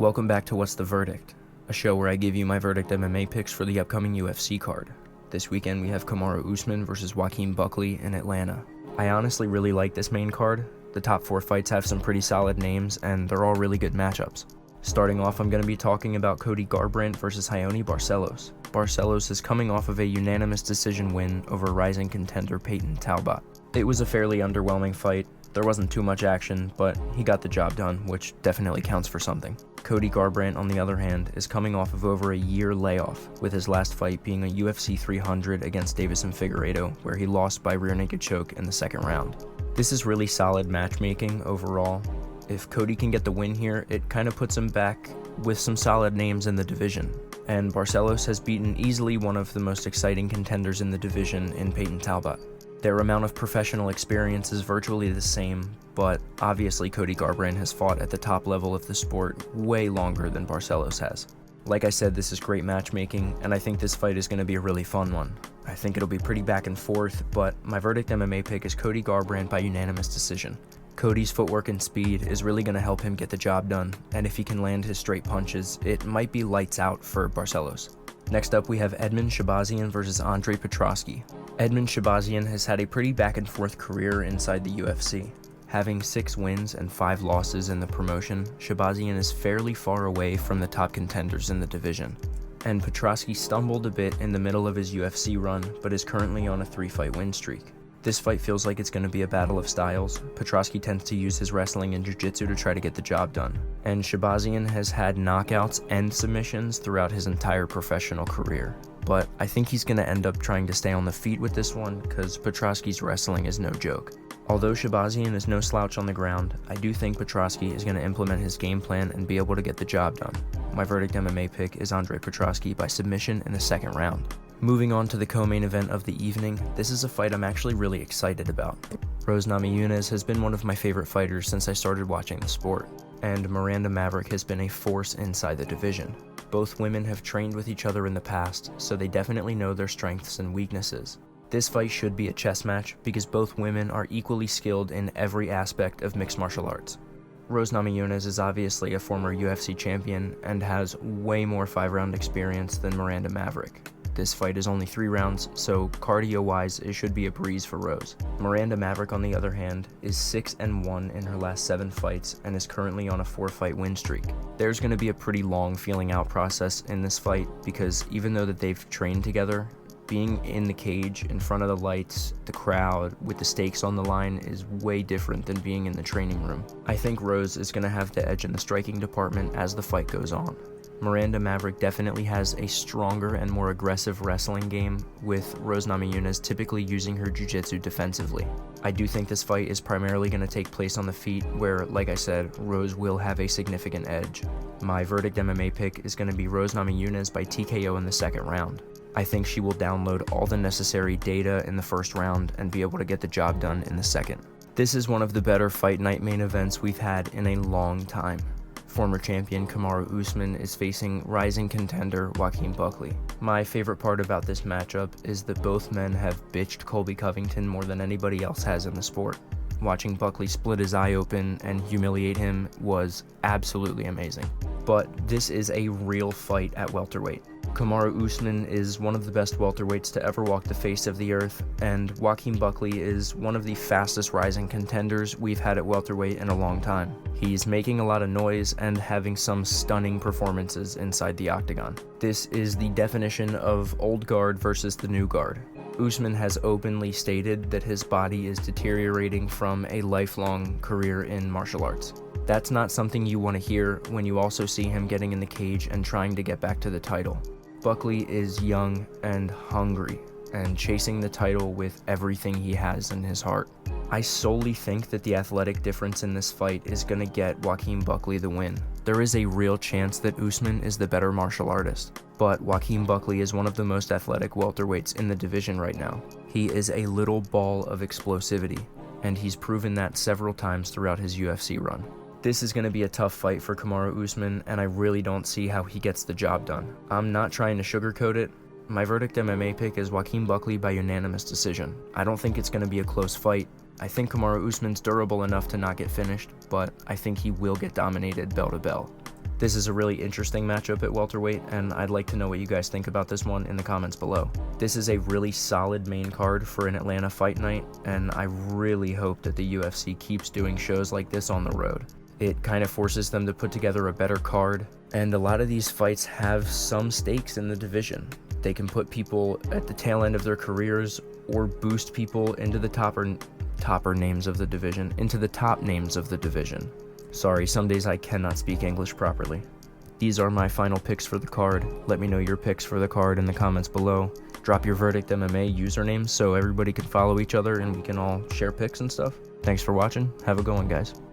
Welcome back to What's the Verdict, a show where I give you my Verdict MMA picks for the upcoming UFC card. This weekend we have Kamaru Usman versus Joaquin Buckley in Atlanta. I honestly really like this main card. The top 4 fights have some pretty solid names, and they're all really good matchups. Starting off, I'm going to be talking about Cody Garbrandt versus Raoni Barcelos. Barcelos is coming off of a unanimous decision win over rising contender Peyton Talbot. It was a fairly underwhelming fight. There wasn't too much action, but he got the job done, which definitely counts for something. Cody Garbrandt, on the other hand, is coming off of over a year layoff, with his last fight being a UFC 300 against Davison Figueiredo, where he lost by rear naked choke in the second round. This is really solid matchmaking overall. If Cody can get the win here, it kind of puts him back with some solid names in the division. And Barcelos has beaten easily one of the most exciting contenders in the division in Peyton Talbot. Their amount of professional experience is virtually the same, but obviously Cody Garbrandt has fought at the top level of the sport way longer than Barcelos has. Like I said, this is great matchmaking, and I think this fight is going to be a really fun one. I think it'll be pretty back and forth, but my Verdict MMA pick is Cody Garbrandt by unanimous decision. Cody's footwork and speed is really going to help him get the job done, and if he can land his straight punches, it might be lights out for Barcelos. Next up, we have Edmen Shahbazyan versus Andre Petroski. Edmen Shahbazyan has had a pretty back and forth career inside the UFC. Having 6 wins and 5 losses in the promotion, Shahbazyan is fairly far away from the top contenders in the division. And Petroski stumbled a bit in the middle of his UFC run, but is currently on a 3-fight win streak. This fight feels like it's going to be a battle of styles. Petroski tends to use his wrestling and jiu-jitsu to try to get the job done. And Shahbazyan has had knockouts and submissions throughout his entire professional career. But I think he's going to end up trying to stay on the feet with this one, because Petroski's wrestling is no joke. Although Shahbazyan is no slouch on the ground, I do think Petroski is going to implement his game plan and be able to get the job done. My Verdict MMA pick is Andre Petroski by submission in the second round. Moving on to the co-main event of the evening, this is a fight I'm actually really excited about. Rose Namajunas has been one of my favorite fighters since I started watching the sport, and Miranda Maverick has been a force inside the division. Both women have trained with each other in the past, so they definitely know their strengths and weaknesses. This fight should be a chess match because both women are equally skilled in every aspect of mixed martial arts. Rose Namajunas is obviously a former UFC champion and has way more 5-round experience than Miranda Maverick. This fight is only 3 rounds, so cardio-wise, it should be a breeze for Rose. Miranda Maverick, on the other hand, is 6-1 in her last 7 fights and is currently on a 4-fight win streak. There's going to be a pretty long feeling out process in this fight because even though that they've trained together, being in the cage, in front of the lights, the crowd, with the stakes on the line is way different than being in the training room. I think Rose is going to have the edge in the striking department as the fight goes on. Miranda Maverick definitely has a stronger and more aggressive wrestling game, with Rose Namajunas typically using her jiu-jitsu defensively. I do think this fight is primarily going to take place on the feet, where, like I said, Rose will have a significant edge. My Verdict MMA pick is going to be Rose Namajunas by TKO in the second round. I think she will download all the necessary data in the first round and be able to get the job done in the second. This is one of the better fight night main events we've had in a long time. Former champion Kamaru Usman is facing rising contender Joaquin Buckley. My favorite part about this matchup is that both men have bitched Colby Covington more than anybody else has in the sport. Watching Buckley split his eye open and humiliate him was absolutely amazing. But this is a real fight at welterweight. Kamaru Usman is one of the best welterweights to ever walk the face of the earth, and Joaquin Buckley is one of the fastest rising contenders we've had at welterweight in a long time. He's making a lot of noise and having some stunning performances inside the octagon. This is the definition of old guard versus the new guard. Usman has openly stated that his body is deteriorating from a lifelong career in martial arts. That's not something you want to hear when you also see him getting in the cage and trying to get back to the title. Buckley is young and hungry and chasing the title with everything he has in his heart. I solely think that the athletic difference in this fight is going to get Joaquin Buckley the win. There is a real chance that Usman is the better martial artist, but Joaquin Buckley is one of the most athletic welterweights in the division right now. He is a little ball of explosivity, and he's proven that several times throughout his UFC run. This is going to be a tough fight for Kamaru Usman, and I really don't see how he gets the job done. I'm not trying to sugarcoat it. My Verdict MMA pick is Joaquin Buckley by unanimous decision. I don't think it's going to be a close fight. I think Kamaru Usman's durable enough to not get finished, but I think he will get dominated bell to bell. This is a really interesting matchup at welterweight, and I'd like to know what you guys think about this one in the comments below. This is a really solid main card for an Atlanta fight night, and I really hope that the UFC keeps doing shows like this on the road. It kind of forces them to put together a better card, and a lot of these fights have some stakes in the division. They can put people at the tail end of their careers or boost people into the top names of the division. Sorry, some days I cannot speak English properly. These are my final picks for the card. Let me know your picks for the card in the comments below. Drop your Verdict MMA username so everybody can follow each other and we can all share picks and stuff. Thanks for watching. Have a good one, guys.